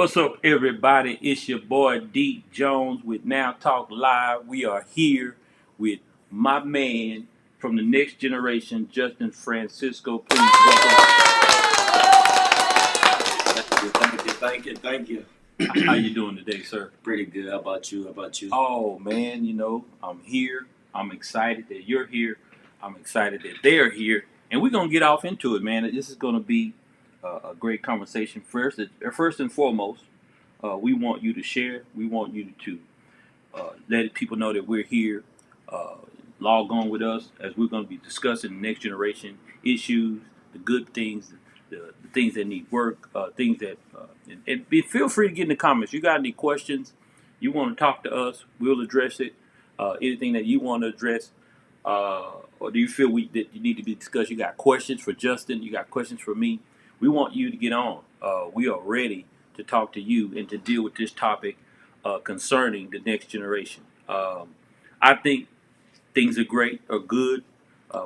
What's up, everybody? It's your boy D.Jones with Now Talk Live. We are here with my man from the next generation, Justin Francisco. Please welcome. Thank you. How you doing today, sir? Pretty good. How about you? How about you? Oh man, I'm here. I'm excited that you're here. I'm excited that they're here, and we're gonna get off into it, man. This is gonna be a great conversation. First and foremost, we want you to share. We want you to let people know that we're here. Uh, Log on with us as we're going to be discussing the next generation issues, the good things, the things that need work, things that. Feel free to get in the comments. You got any questions? You want to talk to us? We'll address it. Anything that you want to address, or do you feel that you need to be discussed? You got questions for Justin? You got questions for me? We want you to get on. We are ready to talk to you and to deal with this topic concerning the next generation. I think things are great or good.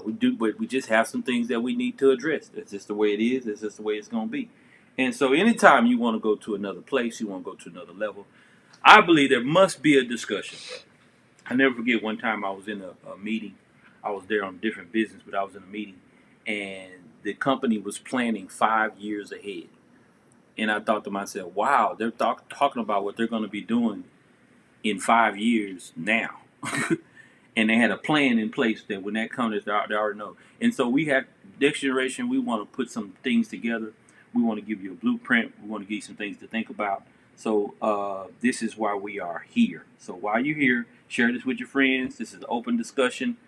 We do, but we just have some things that we need to address. That's just the way it is. That's just the way it's going to be. And so, anytime you want to go to another place, you want to go to another level, I believe there must be a discussion. I never forget one time I was in a meeting. I was there on different business, but I was in a meeting, and the company was planning 5 years ahead. And I thought to myself, wow, they're talking about what they're going to be doing in 5 years now. And they had a plan in place that when that comes, they already know. And so we have next generation, we want to put some things together. We want to give you a blueprint. We want to give you some things to think about. So this is why we are here. So while you're here, share this with your friends. This is an open discussion.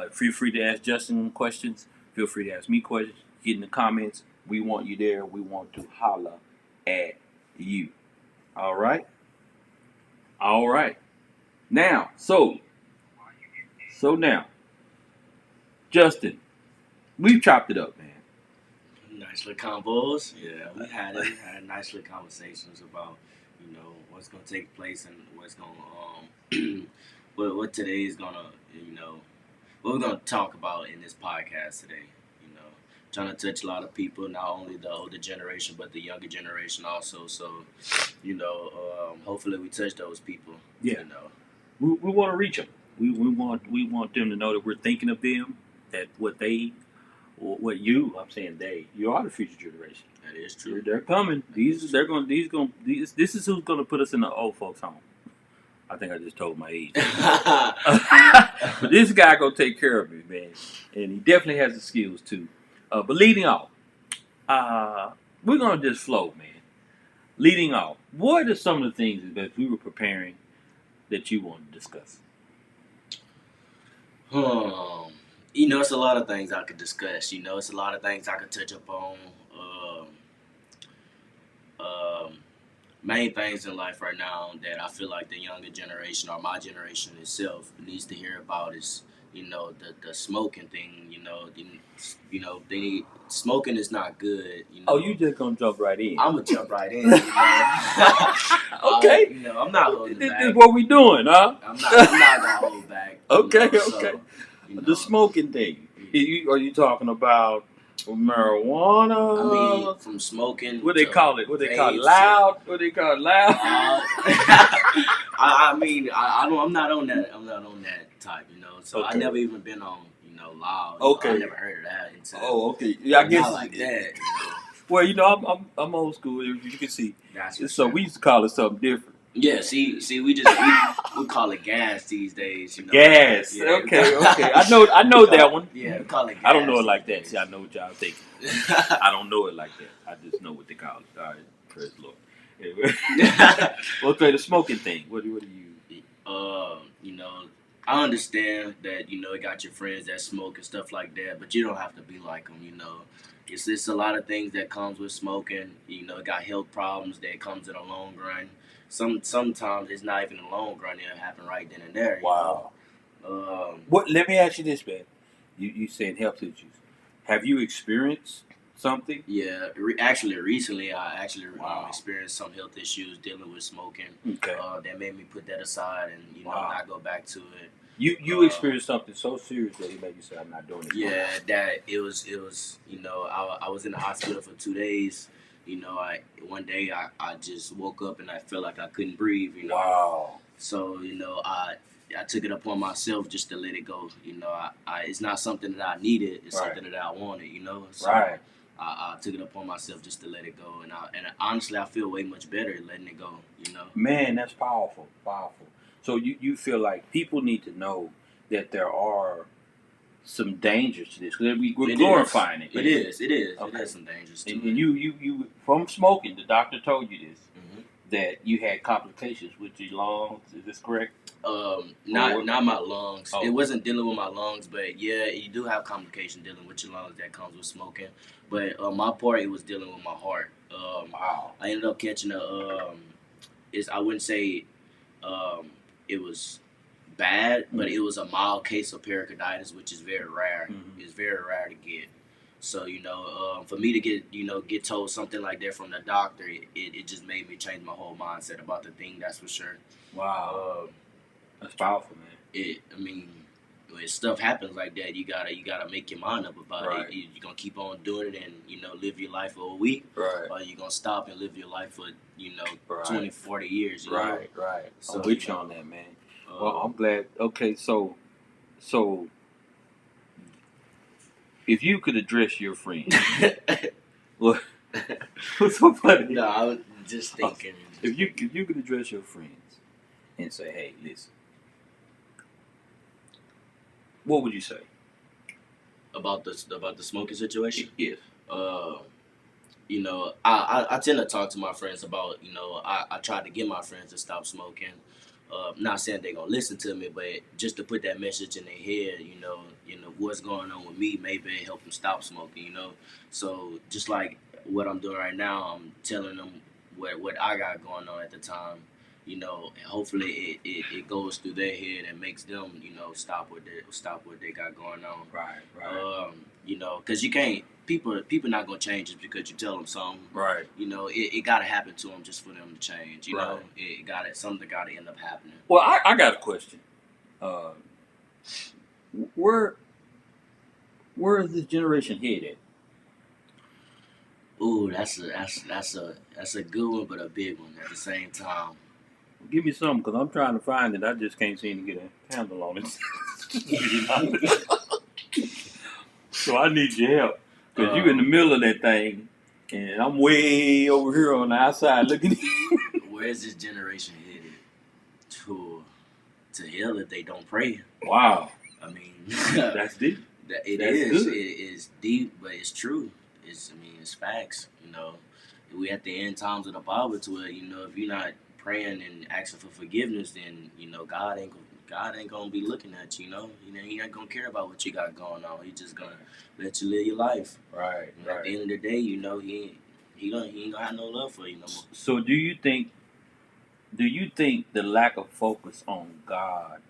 Feel free to ask Justin questions. Feel free to ask me questions. Get in the comments. We want you there. We want to holla at you. All right? All right. Now, now, Justin, we've chopped it up, man. Nice little combos. Yeah, we had nice little conversations about what's gonna take place and what's gonna what today is gonna what we're gonna talk about in this podcast today. You know, trying to touch a lot of people, not only the older generation but the younger generation also. So hopefully we touch those people. Yeah. We want to reach them. We want them to know that we're thinking of them. That I'm saying you are the future generation. That is true. They're coming. This is who's gonna put us in the old folks home. I think I just told my age. But this guy gonna take care of me, man, and he definitely has the skills too. But leading off, we're gonna just flow, man. Leading off, what are some of the things that we were preparing that you want to discuss? It's a lot of things I could discuss. It's a lot of things I could touch upon. Main things in life right now that I feel like the younger generation or my generation itself needs to hear about is, the smoking thing. Smoking is not good. Oh, you just gonna jump right in? I'm gonna jump right in. Okay. I'm not holding this back. This is what we doing, huh? I'm not gonna hold back. Okay. So, The smoking thing. Are you talking about marijuana? I mean, from smoking. What they call it? What they call it? Loud? What they call it? Loud? I'm not on that. I'm not on that type. So okay. I never even been on loud. Okay. I never heard of that. Okay. Yeah, I guess not like that. Well, I'm old school. You can see. So we used to call it something different. Yeah, see, we call it gas these days. Gas. Yeah. Okay. I know that one. Yeah, we call it gas. I don't know it like that. See, I know what y'all thinking. I don't know it like that. I just know what they call it. All right, praise the Lord. Anyway. Okay, the smoking thing. What do you? I understand that you got your friends that smoke and stuff like that, but you don't have to be like them. It's a lot of things that comes with smoking. It got health problems that comes in the long run. Sometimes it's not even in the long run; it'll happen right then and there. Wow. Let me ask you this, man. You said health issues. Have you experienced something? Yeah, recently I experienced some health issues dealing with smoking. Okay. That made me put that aside and not go back to it. You experienced something so serious that it made you say, "I'm not doing it." Yeah, that it was. I was in the hospital for 2 days. one day I just woke up and I felt like I couldn't breathe. Wow. So I took it upon myself just to let it go. It's not something that I needed. It's Right. something that I wanted. So Right. I took it upon myself just to let it go, and honestly I feel way much better letting it go. Man, that's powerful. Powerful. So you feel like people need to know that there are some dangers to this because we're glorifying it. It is. It Okay. has some dangers to And it. you from smoking, the doctor told you this, Mhm. that you had complications with your lungs. Is this correct? Not my lungs. Oh. It wasn't dealing with my lungs, but yeah, you do have complication dealing with your lungs that comes with smoking. But my part, it was dealing with my heart. Wow. I ended up catching I wouldn't say it was bad, but it was a mild case of pericarditis, which is very rare. Mhm. It's very rare to get. So for me to get told something like that from the doctor, it just made me change my whole mindset about the thing. That's for sure. Wow. That's powerful, man. I mean, when stuff happens like that, you gotta make your mind up about Right. it. You're gonna keep on doing it and live your life for a week, Right. or you're gonna stop and live your life for Right. 20, 40 years. Right. Right. So, I'm with you on that, man. Well, I'm glad. Okay, so if you could address your friends, what? What's so funny? No, I was just thinking. If you could address your friends and say, "Hey, listen," what would you say about the smoking situation? Yes. I tend to talk to my friends about, I try to get my friends to stop smoking. Not saying they're gonna listen to me, but just to put that message in their head, what's going on with me, maybe help them stop smoking. So just like what I'm doing right now, I'm telling them what I got going on at the time. And hopefully it goes through their head and makes them, stop what they got going on. Right. Right. Because you can't. People not gonna change just because you tell them something. Right. It gotta happen to them just for them to change. Right. Something gotta end up happening. Well, I got a question. Where is this generation headed? Ooh, that's a good one, but a big one at the same time. Give me some, because I'm trying to find it. I just can't seem to get a handle on it. So I need your help, because you in the middle of that thing, and I'm way over here on the outside looking. Where is this generation headed? To hell if they don't pray. Wow. I mean, that's deep. It is deep, but it's true. It's facts. We at the end times of the Bible to it. If you're not praying and asking for forgiveness, then God ain't gonna be looking at you. He not gonna care about what you got going on. He just gonna let you live your life. Right. And at the end of the day, he ain't gonna have no love for you no more. So do you think the lack of focus on God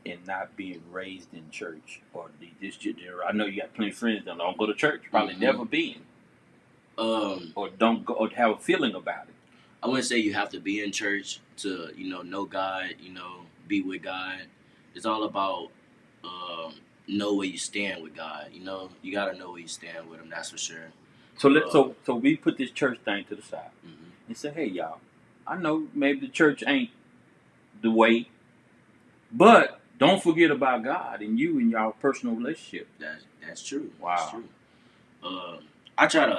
and not being raised in church, or I know you got plenty of friends that don't go to church, probably never been, or don't go, or have a feeling about it. I wouldn't say you have to be in church to know God, be with God. It's all about know where you stand with God. You gotta know where you stand with Him. That's for sure. So so we put this church thing to the side Mm-hmm. and say, hey y'all, I know maybe the church ain't the way, but don't forget about God and you and y'all personal relationship. That's true. Wow. That's true. I try to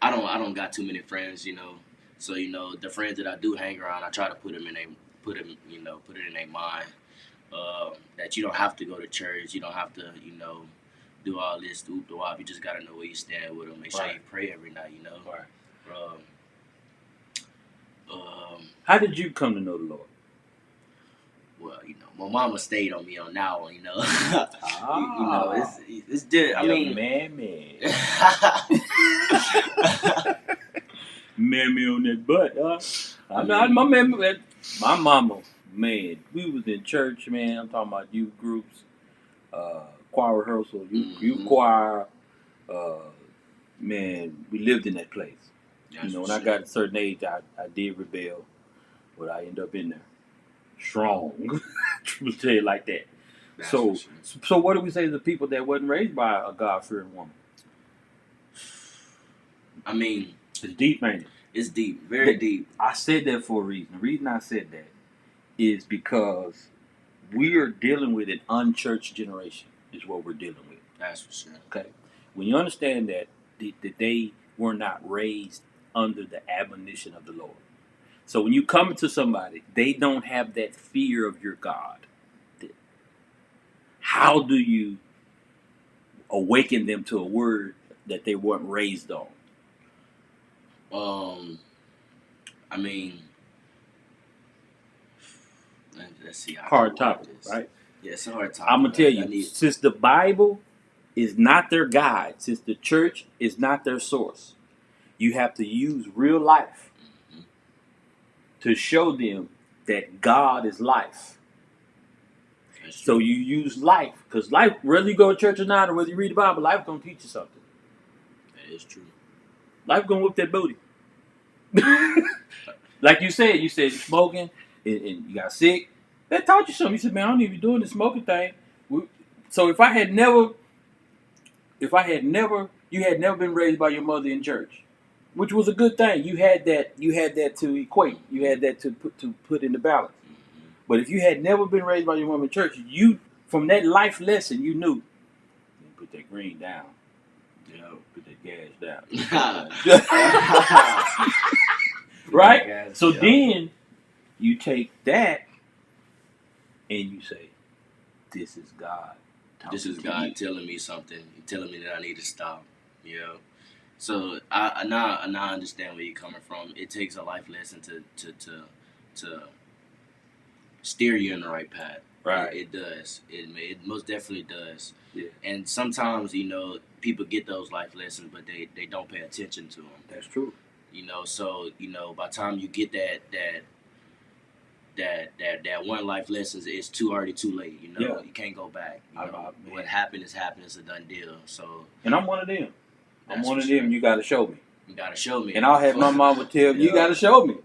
I don't got too many friends, so the friends that I do hang around, I try to put it in their mind that you don't have to go to church, you don't have to do all this oop the wop. You just gotta know where you stand with them. Make sure you pray every night. Right. How did you come to know the Lord? Well, my mama stayed on me on that one. It's I mean, man on that butt. My mama, man, we was in church, man. I'm talking about youth groups, choir rehearsal, youth choir. Man, we lived in that place. When I got a certain age, I did rebel, but I ended up in there strong. To tell you like that. So what do we say to the people that wasn't raised by a God-fearing woman? I mean, It's deep, ain't it? It's deep, very deep. I said that for a reason. The reason I said that is because we are dealing with an unchurched generation. Is what we're dealing with. That's for sure. Okay, when you understand that they were not raised under the admonition of the Lord. So when you come to somebody, they don't have that fear of your God. How do you awaken them to a word that they weren't raised on? I mean, let's see. Hard topic, right? Yeah, it's a hard topic. I'm gonna tell you, since the Bible is not their guide, since the church is not their source, you have to use real life to show them that God is life. So you use life, because life, whether you go to church or not, or whether you read the Bible, life gonna teach you something. That is true. Life gonna whip that booty. Like you said you're smoking and you got sick. That taught you something. You said, man, I don't need to be doing this smoking thing. So if you had never been raised by your mother in church, which was a good thing. You had that to equate. You had that to put in the balance. But if you had never been raised by your mom in church, you from that life lesson you knew. Put that green down. Put that gas down. Right? So then you take that and you say, this is God. This is God telling me something. He's telling me that I need to stop. So I now understand where you're coming from. It takes a life lesson to steer you in the right path. Right. It does. It most definitely does. Yeah. And sometimes people get those life lessons, but they don't pay attention to them. That's true. So by the time you get that one life lesson, it's already too late. You can't go back. What happened is happened. It's a done deal. So. And I'm one of them. You got to show me. You got to show me. And I'll have my mama tell me, you got to show me.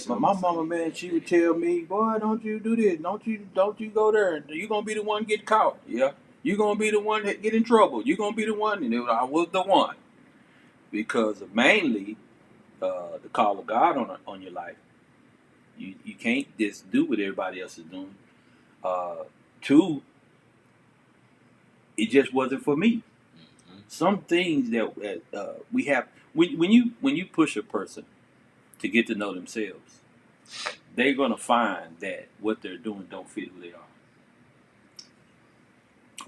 My mama, man, she would tell me, boy, don't you do this. Don't you go there. You're going to be the one get caught. Yeah. You're going to be the one that get in trouble. You're going to be the one. And I was the one. Because of mainly the call of God on your life. You can't just do what everybody else is doing. Two, it just wasn't for me. Some things that we have when you push a person to get to know themselves, they're gonna find that what they're doing don't fit who they are.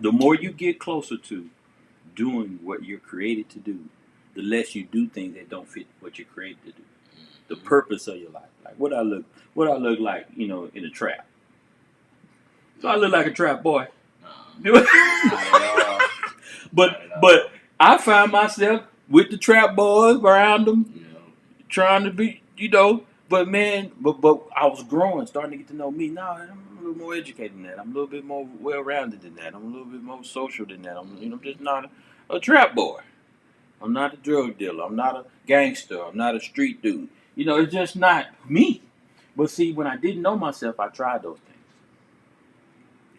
The more you get closer to doing what you're created to do, the less you do things that don't fit what you're created to do. The purpose of your life, like what I look like, in a trap. So I look like a trap boy. But I find myself with the trap boys around them, trying to be, But man, but I was growing, starting to get to know me. No, I'm a little more educated than that. I'm a little bit more well-rounded than that. I'm a little bit more social than that. I'm just not a trap boy. I'm not a drug dealer. I'm not a gangster. I'm not a street dude. It's just not me. But see, when I didn't know myself, I tried those things.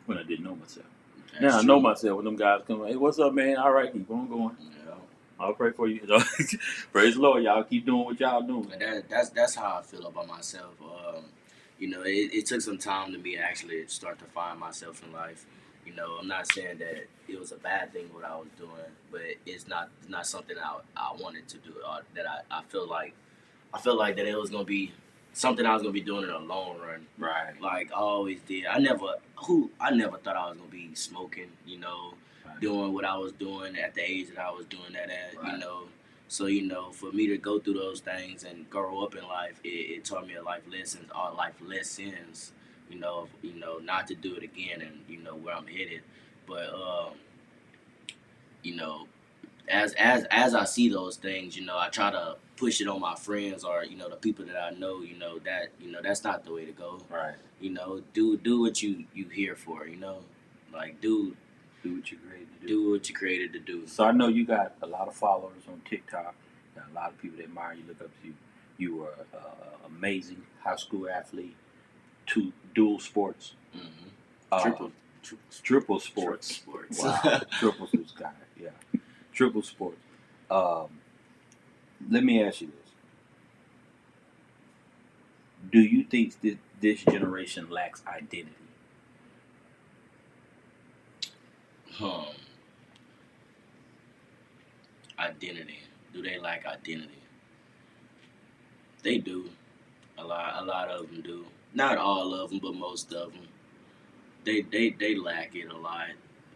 When I didn't know myself. Now I know myself. When them guys come, hey, what's up, man? All right, keep on going. Yeah. I'll pray for you. Praise the Lord, y'all. Keep doing what y'all doing. And that's how I feel about myself. It took some time to me actually start to find myself in life. I'm not saying that it was a bad thing what I was doing, but it's not something I wanted to do. That I feel like that it was gonna be something I was gonna be doing in the long run. Right. Like I always did. I never thought I was gonna be smoking. Right. Doing what I was doing at the age that I was doing that at. Right. So for me to go through those things and grow up in life, it taught me life lessons, not to do it again, and where I'm headed. But as I see those things, I try to push it on my friends or the people that I know. That's not the way to go. Right. Do what you here for. Like do what you created to do. Do what you created to do. So I know you got a lot of followers on TikTok. Got a lot of people that admire you, look up to you. You were an amazing high school athlete, dual sports. Mm-hmm. Triple sports. Wow. Triple sports guy. Yeah. Triple sports. Let me ask you this. Do you think that this generation lacks identity? Hmm. Identity. Do they lack identity? They do. A lot of them do. Not all of them, but most of them. They lack it a lot.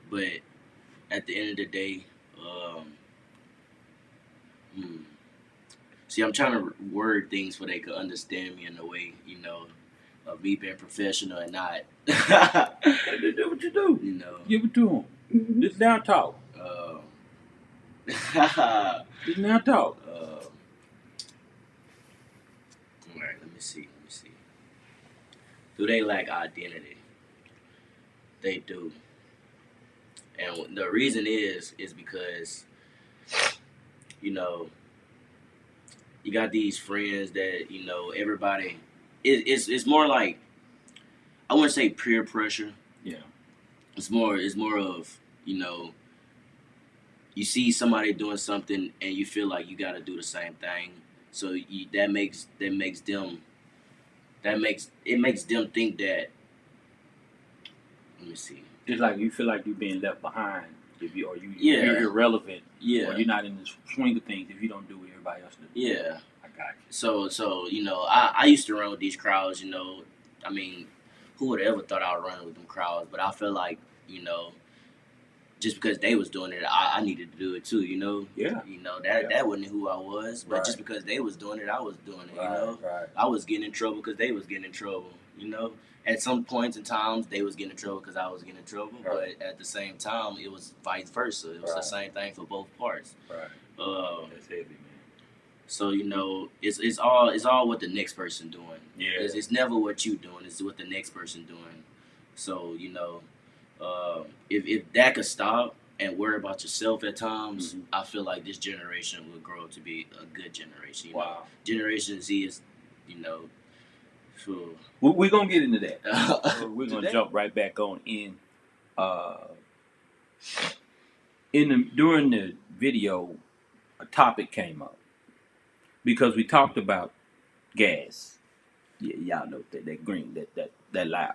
But at the end of the day, um, hmm. See, I'm trying to word things where they could understand me in a way, of me being professional and not, Do what you do. you know. Give it to them. Just now talk. Um, Just now talk. all right, let me see. Let me see. Do they lack identity? They do, and the reason is because you know you got these friends that everybody. It's more like I wouldn't say peer pressure. Yeah. It's more of you see somebody doing something and you feel like you got to do the same thing. So that makes them think that. Let me see. It's like you feel like you're being left behind if you or Yeah, you're irrelevant or yeah, you're not in the swing of things if you don't do what everybody else does. yeah. I got you. So I used to run with these crowds. I mean, who would have ever thought I would run with them crowds? But I feel like just because they was doing it, I needed to do it too. Yeah. That wasn't who I was, but Right. just because they was doing it, I was doing it. Right. I was getting in trouble because they was getting in trouble. At some points in times they was getting in trouble because I was getting in trouble, Right. but at the same time it was vice versa. It was the Right. same thing for both parts. Right. That's heavy, man. So it's all what the next person doing. Yeah. It's never what you doing. It's what the next person doing. So if that could stop and worry about yourself at times, I feel like this generation will grow to be a good generation. Wow. Generation Z is, you know, for We're gonna get into that. We're gonna Today? jump right back on during the video. A topic came up because we talked about gas. Yeah, y'all know that green, that loud.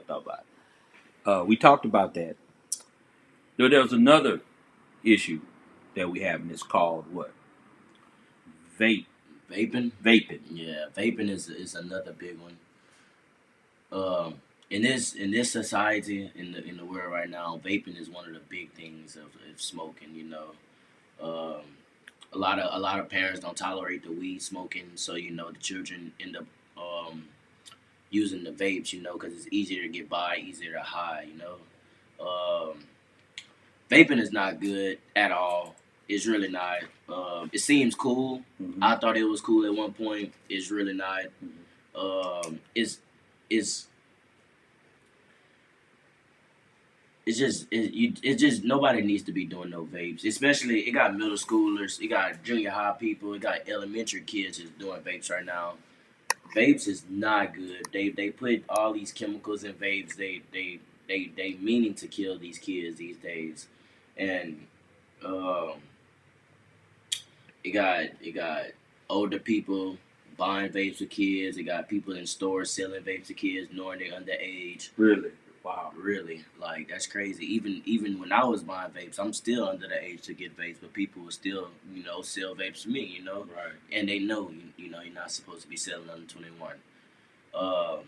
Talk about. We talked about that. There was another issue that we have, and it's called what? Vape. Vaping. Vaping. Yeah, vaping is another big one. In this society in the world right now, vaping is one of the big things of smoking. Um, a lot of parents don't tolerate the weed smoking, so the children end up using the vapes, because it's easier to get by, easier to hide. Um, Vaping is not good at all. It's really not. It seems cool. Mm-hmm. I thought it was cool at one point. It's really not. It's it's just nobody needs to be doing no vapes. Especially it got middle schoolers, it got junior high people, it got elementary kids just doing vapes right now. Vapes is not good. They put all these chemicals in vapes. They meaning to kill these kids these days, and um, it got older people buying vapes for kids. It got people in stores selling vapes to kids knowing they're underage. Really? Wow. Really, like that's crazy. Even when I was buying vapes, I'm still under the age to get vapes, but people will still sell vapes for me. Right. And they know you're not supposed to be selling under 21. Um,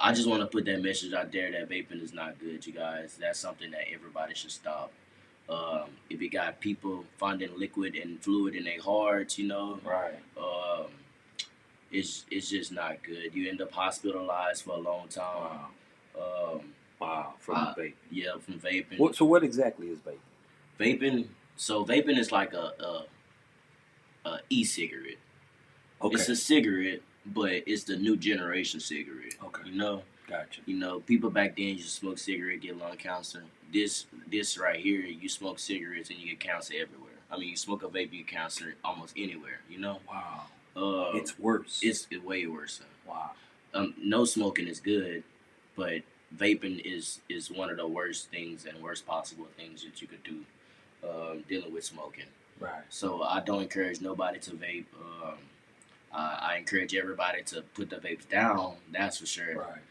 I just want to put that message out there that vaping is not good, you guys. That's something that everybody should stop. If you got people finding liquid and fluid in their hearts, Right. um, it's just not good. You end up hospitalized for a long time. Wow. Um, Wow. From vaping. Yeah, from vaping. So what exactly is vaping? Vaping is like a e-cigarette. Okay. It's a cigarette, but it's the new generation cigarette. Okay. Gotcha. People back then used to smoke cigarette, get lung cancer. This right here, you smoke cigarettes and you get cancer everywhere. I mean, you smoke a vape, you get cancer almost anywhere. Wow. It's worse. It's way worse. Wow. No smoking is good, but vaping is one of the worst things and worst possible things that you could do dealing with smoking. Right. So I don't encourage nobody to vape. I encourage everybody to put the vapes down. That's for sure. Right.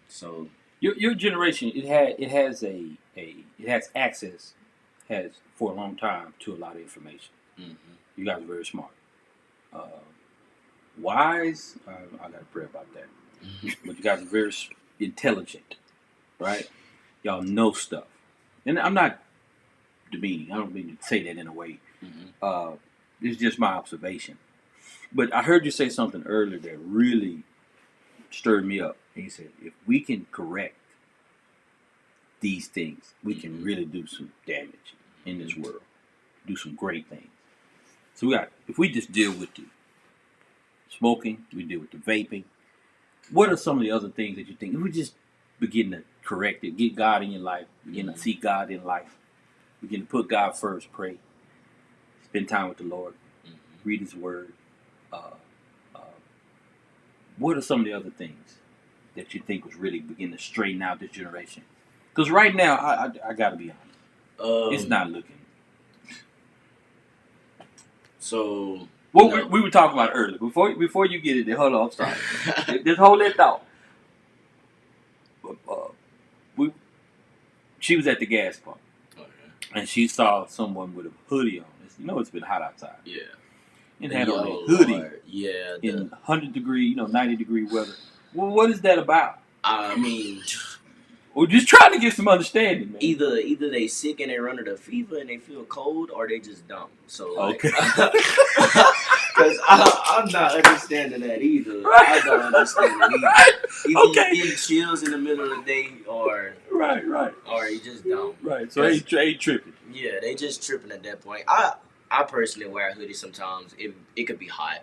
So Your generation it has access has for a long time to a lot of information. mhm. You guys are very smart, uh, wise. I got to pray about that. But you guys are very intelligent, right? Y'all know stuff, and I'm not demeaning. I don't mean to say that in a way. Mhm. It's just my observation. But I heard you say something earlier that really stirred me up. And you said, if we can correct these things, we can really do some damage in this world, do some great things. So if we just deal with the smoking, we deal with the vaping. What are some of the other things that you think if we just begin to correct it, get God in your life, begin to see God in life, begin to put God first, pray, spend time with the Lord, read His Word. Uh, uh, what are some of the other things that you think was really begin to straighten out this generation? Because right now, I got to be honest, it's not looking. So What we were talking about earlier, before you get it there, hold on, I'm sorry. Just hold that thought. We, she was at the gas pump, and she saw someone with a hoodie on. It's been hot outside. Yeah. And had on a hoodie. Lord. Yeah. In 100-degree, 90-degree weather. Well, what is that about? I mean, we're just trying to get some understanding, man. Either they sick and they run into fever and they feel cold, or they just dumb. So okay. Because I'm not understanding that either. Right. I don't understand it either. Either okay. you getting chills in the middle of the day, or right, or you just dumb. Right. So ain't tripping. Yeah, they just tripping at that point. I personally wear a hoodie sometimes. It could be hot,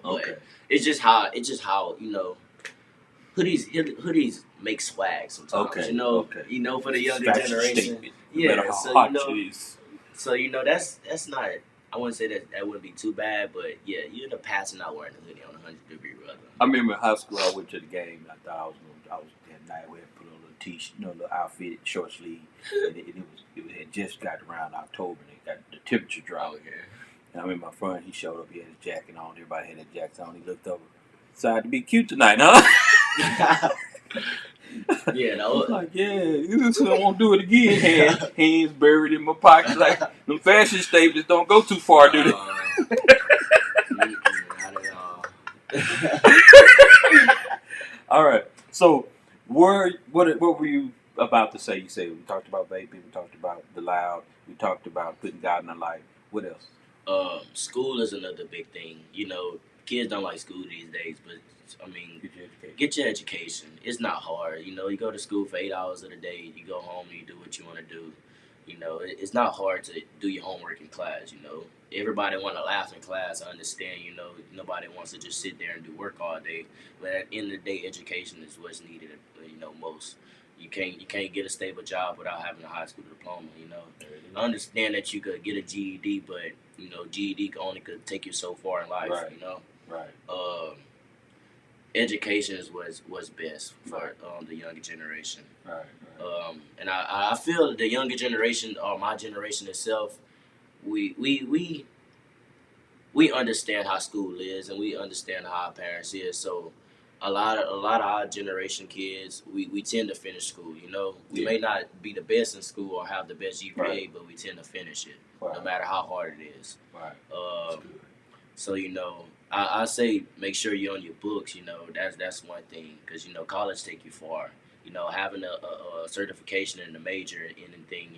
but it's just how hoodies make swag sometimes. Okay. For the younger generation. Yeah, so that's not. I wouldn't say that wouldn't be too bad, but yeah, you end up passing out wearing a hoodie on 100-degree weather. I remember in high school, I went to the game. And I thought I was that night where I put on a little t-shirt, little outfit, short sleeve, and it had just got around October, and it got the temperature dropped. Okay. And I remember my friend, he showed up, he had his jacket on, everybody had their jackets on. He looked over, decided to be cute tonight, huh? Yeah, I was like, yeah, I won't do it again. Hands buried in my pockets, like them fashion statements don't go too far, do they? Not at all. All right. So, what were you about to say? You said we talked about vaping, we talked about the loud, we talked about putting God in our life. What else? School is another big thing. Kids don't like school these days, but I mean, get your education. Get your education. It's not hard. You go to school for 8 hours of the day. You go home and you do what you want to do. It's not hard to do your homework in class. Everybody want to laugh in class. I understand. Nobody wants to just sit there and do work all day. But at the end of the day, education is what's needed. Most. You can't get a stable job without having a high school diploma. I understand that you could get a GED, but GED only could take you so far in life. Right. Right. Education is what's best for the younger generation. Right. And I feel that the younger generation, or my generation itself, we understand how school is, and we understand how our parents is. So a lot of our generation kids, we tend to finish school. We may not be the best in school or have the best GPA, but we tend to finish it, no matter how hard it is. Right. So I say make sure you're on your books. That's one thing, because college take you far. Having a certification in the major in anything,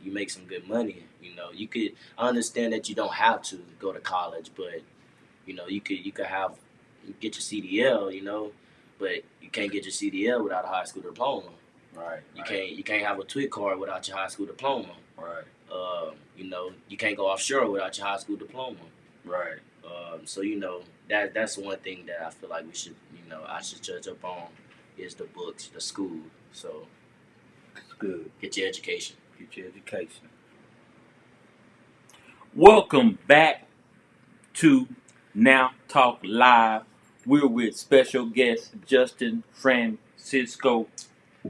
you make some good money. You could. I understand that you don't have to go to college, but you could get your CDL. But you can't get your CDL without a high school diploma. Right. You can't have a TWIC card without your high school diploma. Right. You can't go offshore without your high school diploma. Right. So that's one thing that I feel like we should I should judge up on is the books, the school. So it's good. Get your education. Welcome back to Now Talk Live. We're with special guest Justin Francisco.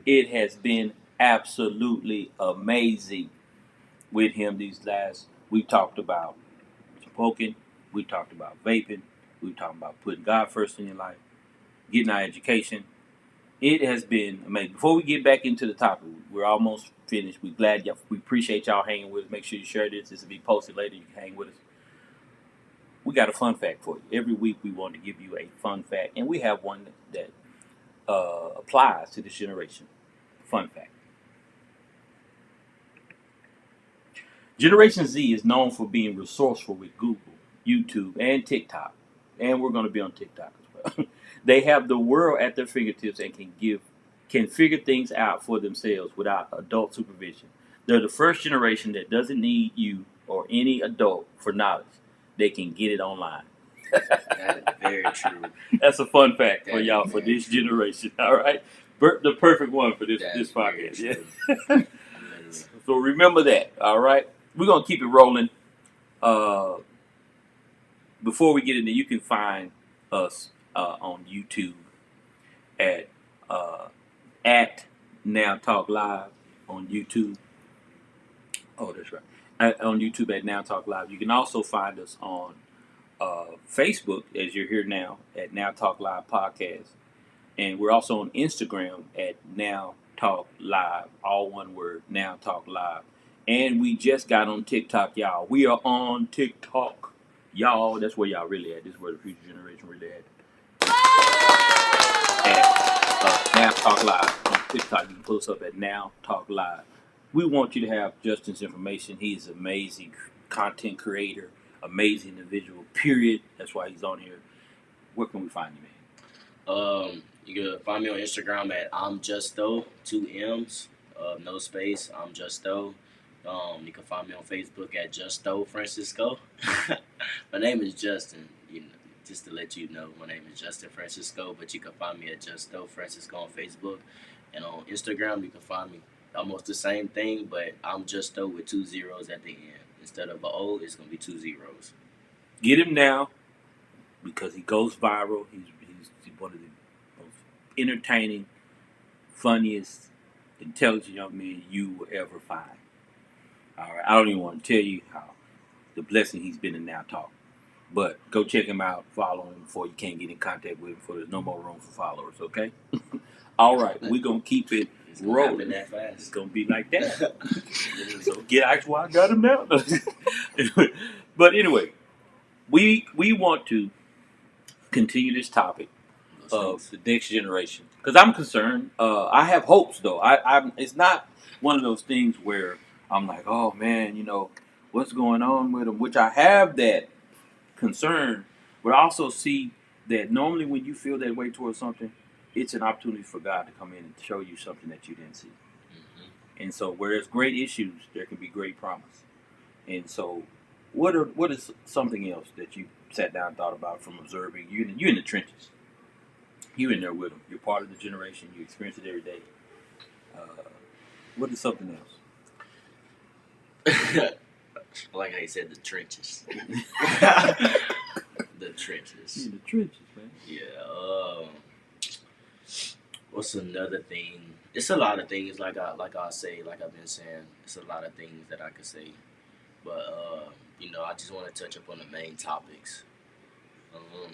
It has been absolutely amazing with him these last. We talked about smoking. We talked about vaping. We were talking about putting God first in your life, getting our education. It has been amazing. Before we get back into the topic, we're almost finished. We're glad y'all, we appreciate y'all hanging with us. Make sure you share this. This will be posted later. You can hang with us. We got a fun fact for you. Every week we want to give you a fun fact, and we have one that applies to this generation. Fun fact. Generation Z is known for being resourceful with Google, YouTube, and TikTok. And we're going to be on TikTok as well. They have the world at their fingertips and can figure things out for themselves without adult supervision. They're the first generation that doesn't need you or any adult for knowledge. They can get it online. That is very true. That's a fun fact for That is y'all for very this true. generation. All right, the perfect one for this That this is very podcast. Yeah. true. Literally. So remember that. All right, we're gonna keep it rolling. Uh, Before we get into, you can find us on YouTube at uh, at Now Talk Live on YouTube. Oh, that's right. On YouTube at Now Talk Live. You can also find us on Facebook, as you're here now, at Now Talk Live Podcast. And we're also on Instagram at Now Talk Live, all one word, Now Talk Live. And we just got on TikTok, y'all. We are on TikTok, y'all. That's where y'all really at. This is where the future generation really at. At Now Talk Live on TikTok. You can pull us up at Now Talk Live. We want you to have Justin's information. He's an amazing content creator, amazing individual, period. That's why he's on here. Where can we find you, man? You can find me on Instagram at I'm Justo, 2 M's, no space. I'm Justo. You can find me on Facebook at Justo Francisco. My name is Justin. You know, just to let you know, my name is Justin Francisco. But you can find me at Justo Francisco on Facebook, and on Instagram you can find me almost the same thing, but I'm Justo with 2 zeros at the end. Instead of an O, it's gonna be 2 zeros. Get him now because he goes viral. He's one of the most entertaining, funniest, intelligent young men you will ever find. All right, I don't even want to tell you how the blessing he's been in Now Talk. But go check him out, follow him before you can't get in contact with him. Before there's no more room for followers. Okay. All right, we're gonna keep it It's gonna happen rolling. that It's fast. gonna be like that. So get that's why I got him now. But anyway, we want to continue this topic of the next generation because I'm concerned. I have hopes though. I'm. It's not one of those things where I'm like, oh man, what's going on with them. Which I have that concern, but I also see that normally when you feel that way towards something, it's an opportunity for God to come in and show you something that you didn't see. Hmm. And so, where there's great issues, there can be great promise. And so, what is something else that you sat down and thought about from observing? You in the trenches. You in there with them. You're part of the generation. You experience it every day. Uh, what is something else? Like I said, the trenches. The trenches. You in the trenches, man. Yeah. What's another thing? It's a lot of things. Like I say, like I've been saying, it's a lot of things that I could say. But I just want to touch up on the main topics. Um,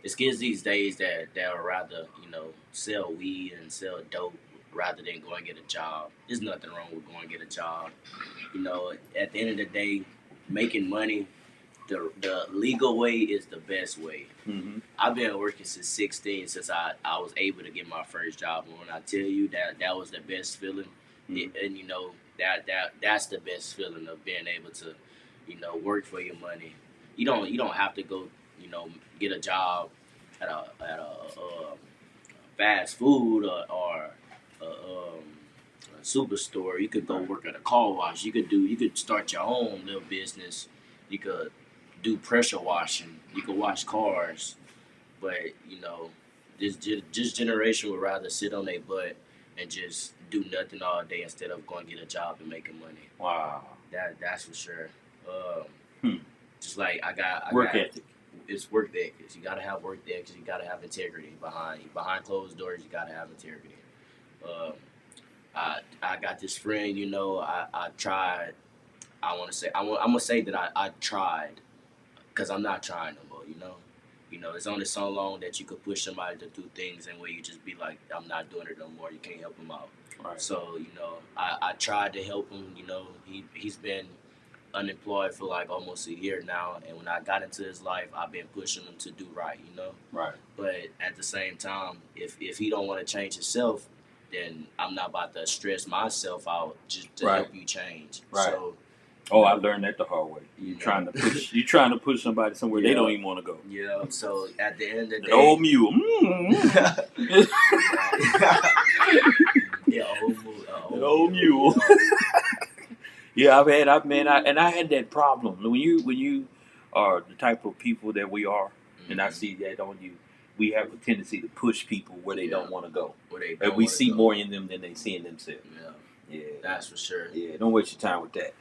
it's kids these days that would rather sell weed and sell dope rather than go and get a job. There's nothing wrong with going and get a job. At the end of the day, making money the legal way is the best way. Mm-hmm. I've been working since 16, since I was able to get my first job. And when I tell you that was the best feeling, Mm-hmm. and that's the best feeling of being able to, work for your money. You don't have to go, get a job at a fast food or a superstore. You could go work at a car wash. You could start your own little business. You could do pressure washing. You could wash cars. But this generation would rather sit on their butt and just do nothing all day instead of going to get a job and making money. Wow. That's for sure. Um, Hmm. just like I Work got ethic. it's work ethics. You gotta have work ethics. You gotta have integrity behind closed doors. You gotta have integrity. Um, I got this friend. I tried. I'm gonna say that I tried. because I'm not trying no more. It's only so long that you could push somebody to do things and where you just be like, I'm not doing it no more. You can't help him out. Right. So I tried to help him. He's been unemployed for like almost a year now, and when I got into his life, I've been pushing him to do right. Right. But at the same time, if he don't want to change himself, then I'm not about to stress myself out just to Right. help you change. Right. So, Oh, I learned that the hard way. You trying to push somebody somewhere they don't even want to go. Yeah. So at the end of the day, An old mule. Yeah, An old mule. Yeah, I had that problem when you are the type of people that we are, and I see that on you. We have a tendency to push people where they don't want to go, and we see more in them than they see in themselves. Yeah, that's for sure. Yeah, don't waste your time with that.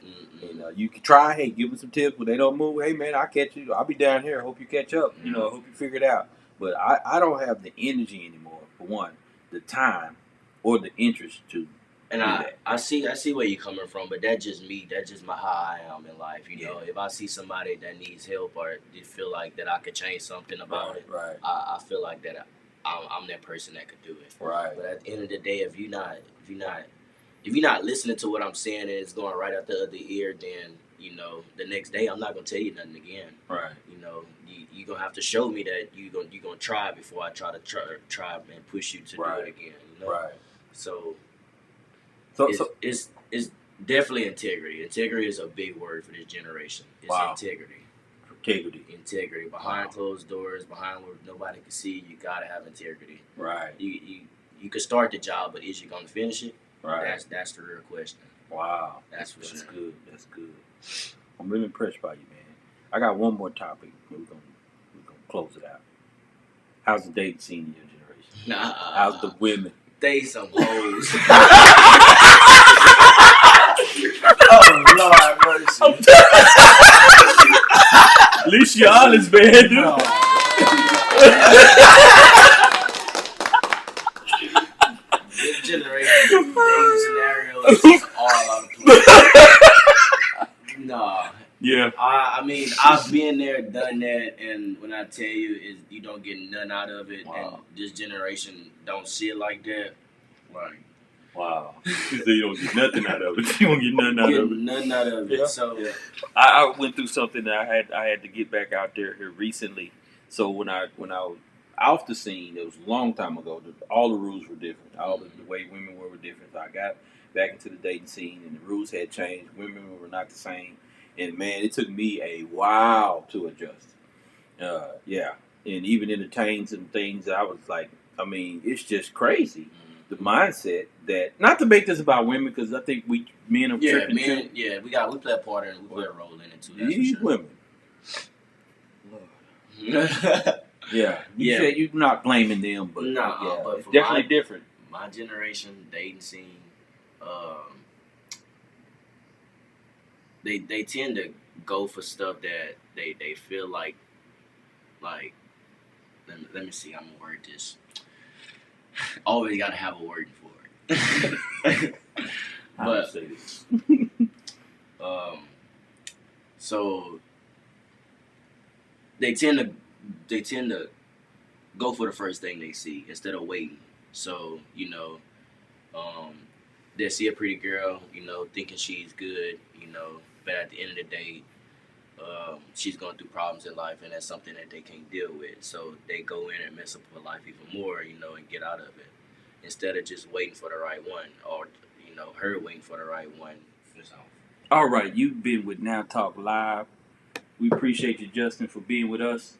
You can try. Hey, give them some tips. When they don't move, hey man, I'll catch you. I'll be down here. I hope you catch up. I hope you figure it out. But I don't have the energy anymore. For one, the time or the interest to. And I see where you're coming from, but that's just me. That's just how I am in life. If I see somebody that needs help or they feel like that I could change something about it, right. I feel like that I'm that person that could do it. Right. But at the end of the day, if you're not listening to what I'm saying and it's going right out the other ear, then the next day I'm not gonna tell you nothing again. Right. You're gonna have to show me that you're gonna try before I try and push you to do it again. Right. So it's definitely integrity. Integrity is a big word for this generation. It's integrity. Behind closed doors, behind where nobody can see, you gotta have integrity. Right. You can start the job, but is you gonna finish it? Right. That's the real question. Wow. That's sure. Good. That's good. I'm really impressed by you, man. I got one more topic. We're gonna close it out. How's the dating scene in your generation? How's the women? They some hoes. Oh Lord mercy. At least you're honest, man. No. This generation dating scenario is just all out of place. Nah. Yeah. I mean, I've been there, done that, and when I tell you, is you don't get none out of it, and this generation don't see it like that. Right. Wow. You say you don't get nothing out of it. You don't get nothing out of it. Nothing out of it. Yeah. So I went through something that I had to get back out there here recently. So when I was off the scene, it was a long time ago. All the rules were different. All the way women were different. So I got back into the dating scene, and the rules had changed. Women were not the same. And man, it took me a while to adjust. Yeah, and even entertain some things. I was like, I mean, it's just crazy. The mindset that, not to make this about women, because I think men are tripping too. Yeah, we play a part in it. We play a role in it too. These women. Yeah, you said you're not blaming them, but but it's definitely different. My generation dating scene, they tend to go for stuff that they feel like let me see, I'm gonna word this. Always gotta have a word for it. But say this. So they tend to go for the first thing they see instead of waiting. So they see a pretty girl, thinking she's good, but at the end of the day, she's going through problems in life, and that's something that they can't deal with. So they go in and mess up her life even more, and get out of it instead of just waiting for the right one, or her waiting for the right one. All right, you've been with Now Talk Live. We appreciate you, Justin, for being with us.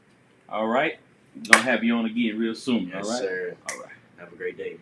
All right, we're gonna have you on again real soon. Yes, all right, sir. All right. Have a great day.